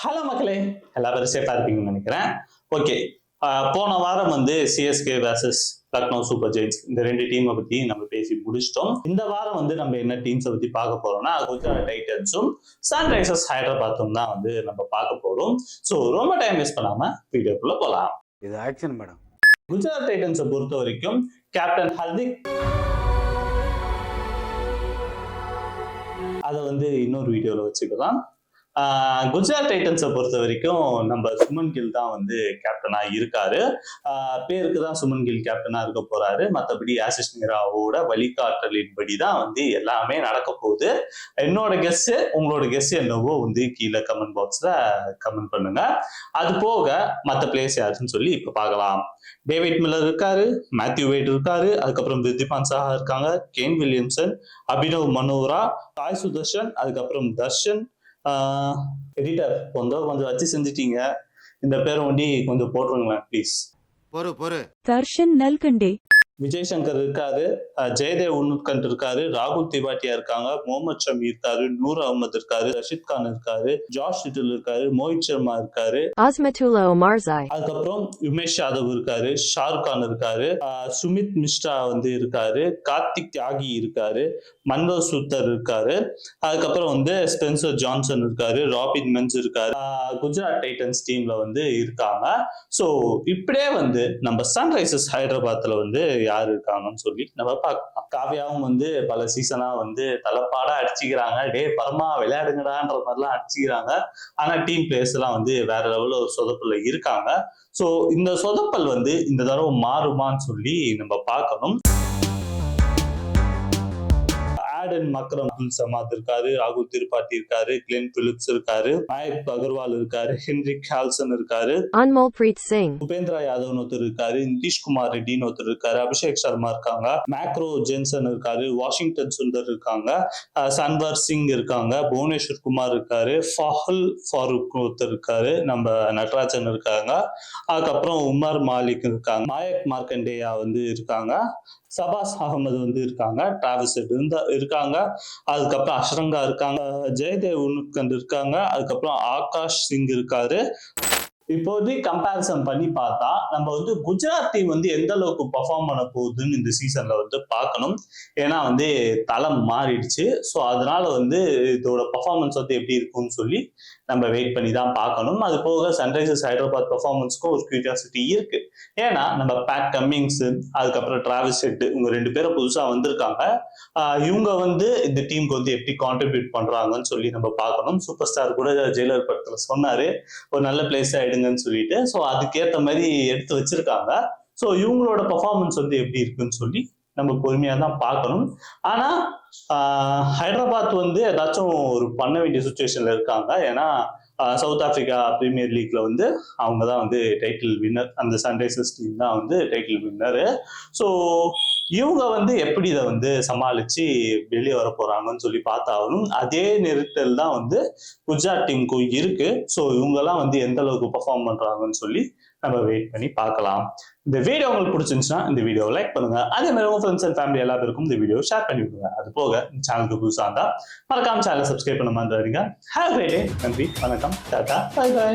Hello மக்களே, எல்லாரும் சேஃபா இருப்பீங்கன்னு நினைக்கிறேன். ஓகே, போன வாரம் வந்து CSK vs Lucknow super giants இந்த ரெண்டு டீமை பத்தி நம்ம பேசி முடிச்சிட்டோம். இந்த வாரம் வந்து நம்ம என்ன டீம்ஸை பத்தி பார்க்க போறோம்னா குஜராத் டைட்டன்ஸும் சன்ரைசர்ஸ் ஹைதராபாத்தும் தான் வந்து நம்ம பார்க்க போறோம். ஸோ ரொம்ப டைம் வேஸ்ட் பண்ணாம வீடியோக்குள்ள போலாம். இது ஆக்ஷன் மேடம். குஜராத் டைட்டன்ஸை பொறுத்த வரைக்கும் கேப்டன் ஹர்திக் அதை வந்து இன்னொரு வீடியோல வச்சுக்கலாம். குஜராத் டைட்டன்ஸை பொறுத்த வரைக்கும் நம்ம சுமன் கில் தான் வந்து கேப்டனா இருக்காரு. பேருக்கு தான் சுமன் கில் கேப்டனா இருக்க போறாரு. மற்றபடி ஆசிஷ் நெஹ்ராவோட வழிகாட்டலின்படி தான் வந்து எல்லாமே நடக்க போகுது. என்னோட கெஸ், உங்களோட கெஸ் என்னவோ வந்து கீழே கமெண்ட் பாக்ஸ்ல கமெண்ட் பண்ணுங்க. அது போக மற்ற பிளேயர்ஸ் யாருன்னு சொல்லி இப்ப பார்க்கலாம். டேவிட் மில்லர் இருக்காரு, மேத்யூ வெயிட் இருக்காரு, அதுக்கப்புறம் ரித்திபான் சாஹா இருக்காங்க, கேன் வில்லியம்சன், அபினவ் மனோரா, சாய் சுதர்ஷன், அதுக்கப்புறம் தர்ஷன். எடிட்டர் கொஞ்சம் வச்சு செஞ்சிட்டீங்க. இந்த பேரை ஒண்டி கொஞ்சம் போட்டுருங்களேன் ப்ளீஸ். தர்ஷன் நல்கண்டே, விஜய் சங்கர் இருக்காரு, ஜெயதேவ் உன்னுட்கண்ட் இருக்காரு, ராகுல் திவாட்டியா இருக்காங்க, முகமது ஷமி இருக்காரு, நூர் அகமது இருக்காரு, ரஷித் கான் இருக்காரு, ஜாஷ் லிட்டில் இருக்காரு, மோஹித் சர்மா இருக்காரு, ஆஸ்மத்துல்லா ஒமார்சாய், அதுக்கப்புறம் உமேஷ் யாதவ் இருக்காரு, ஷாருக் கான் இருக்காரு, சுமித் மிஸ்ரா வந்து இருக்காரு, கார்த்திக் தியாகி இருக்காரு, மன்வர் சுத்தர் இருக்காரு, அதுக்கப்புறம் வந்து ஸ்பென்சர் ஜான்சன் இருக்காரு, ராபின் மென்ஸ் இருக்காரு. குஜராத் டைட்டன்ஸ் டீம்ல வந்து இருக்காங்க. ஸோ இப்படியே வந்து நம்ம சன்ரைசர்ஸ் ஹைதராபாத்ல வந்து யாரு இருக்காங்கன்னு சொல்லி நம்ம பார்க்கலாம். காவியாவும் வந்து பல சீசனா வந்து தலைப்பாடா அடிச்சுக்கிறாங்க, டே பரமா விளையாடுங்கடான்ற மாதிரிலாம் அடிச்சுக்கிறாங்க. ஆனா டீம் பிளேயர்ஸ் எல்லாம் வந்து வேற லெவல்ல ஒரு சொதப்பல்ல இருக்காங்க. ஸோ இந்த சொதப்பல் வந்து இந்த தடவை மாறுமான்னு சொல்லி நம்ம பார்க்கணும். ஆடன் மக்ரம் அப்துல் சமாத் இருக்காரு, ராகுல் திரிபாட்டி இருக்காரு, கிளென் பிலிப்ஸ் இருக்காரு, நாயக் அகர்வால் இருக்காரு, ஹென்ரிக் ஹால்சன் இருக்காரு, அன்மோல் பிரீத் சிங், உபேந்திரா யாதவ் ஒருத்தர் இருக்காரு, நிதிஷ்குமார் ரெட்டின்னு ஒருத்தர் இருக்காரு, அபிஷேக் சர்மா இருக்காங்க, மேக்ரோ ஜென்சன் இருக்காரு, வாஷிங்டன் சுந்தர் இருக்காங்க, சன்வர் சிங் இருக்காங்க, புவனேஸ்வர் குமார் இருக்காரு, ஃபஹல் ஃபாரூக் ஒருத்தர் இருக்காரு, நம்ம நட்ராஜன் இருக்காங்க, அதுக்கப்புறம் உமர் மாலிக் இருக்காங்க, நாயக் மார்க்கண்டேயா வந்து இருக்காங்க, சபாஸ் அகமது வந்து இருக்காங்க, டிராவிஸ் இருக்காங்க, அதுக்கப்புறம் அஷ்ரங்கா இருக்காங்க, ஜெயதேவ் உன்னுட்கண்ட் இருக்காங்க, அதுக்கப்புறம் ஆகாஷ் சிங் இருக்காரு. இப்போது கம்பேரிசன் பண்ணி பார்த்தா நம்ம வந்து குஜராத் டீம் வந்து எந்த அளவுக்கு பெர்ஃபார்ம் பண்ண போகுதுன்னு இந்த சீசன்ல வந்து பார்க்கணும். ஏன்னா வந்து தளம் மாறிடுச்சு. ஸோ அதனால வந்து இதோட பெர்ஃபார்மன்ஸ் வந்து எப்படி இருக்கும்னு சொல்லி நம்ம வெயிட் பண்ணி தான் பார்க்கணும். அது போக சன்ரைசர்ஸ் ஹைதராபாத் பெர்ஃபார்மன்ஸ்க்கும் ஒரு கியூரியாசிட்டி இருக்கு. ஏன்னா நம்ம பேட் கம்மிங்ஸ், அதுக்கப்புறம் டிராவிஸ் ஹெட், இவங்க ரெண்டு பேரும் புதுசா வந்திருக்காங்க. இவங்க வந்து இந்த டீமுக்கு வந்து எப்படி கான்ட்ரிபியூட் பண்றாங்கன்னு சொல்லி நம்ம பார்க்கணும். சூப்பர் ஸ்டார் கூட ஜெயிலர் படத்துல சொன்னாரு ஒரு நல்ல பிளேஸ் ஆயிடுங்கன்னு சொல்லிட்டு. ஸோ அதுக்கேற்ற மாதிரி எடுத்து வச்சிருக்காங்க. ஸோ இவங்களோட பெர்ஃபார்மன்ஸ் வந்து எப்படி இருக்குன்னு சொல்லி நம்ம பொறுமையா தான் பார்க்கணும். ஆனா ஹைதராபாத் வந்து ஏதாச்சும் ஒரு பண்ண வேண்டிய சுச்சுவேஷன்ல இருக்காங்க. ஏன்னா சவுத் ஆப்பிரிக்கா பிரீமியர் லீக்ல வந்து அவங்க தான் வந்து டைட்டில் வின்னர். அந்த சன்ரைசர்ஸ் டீம் தான் வந்து டைட்டில் வின்னரு. ஸோ இவங்க வந்து எப்படி இதை வந்து சமாளிச்சு வெளியே வர போறாங்கன்னு சொல்லி பார்த்தாலும் அதே நெருட்டல் தான் வந்து குஜராத் டீமுக்கும் இருக்கு. ஸோ இவங்கெல்லாம் வந்து எந்த அளவுக்கு பெர்ஃபார்ம் பண்றாங்கன்னு சொல்லி நம்ம வெயிட் பண்ணி பார்க்கலாம். இந்த வீடியோ உங்களுக்கு பிடிச்சிருந்துச்சுன்னா இந்த வீடியோவை லைக் பண்ணுங்க. அதே மாதிரி உங்க ஃப்ரெண்ட்ஸ் அண்ட் ஃபேமிலி எல்லாருக்கும் இந்த வீடியோ ஷேர் பண்ணி விடுங்க. அது போக சேனலுக்கு புதுசாக இருந்தா மறக்காம சேனலை சப்ஸ்கிரைப் பண்ண மாதிரி. Have a great day. நன்றி, வணக்கம், டாடா, பை பை.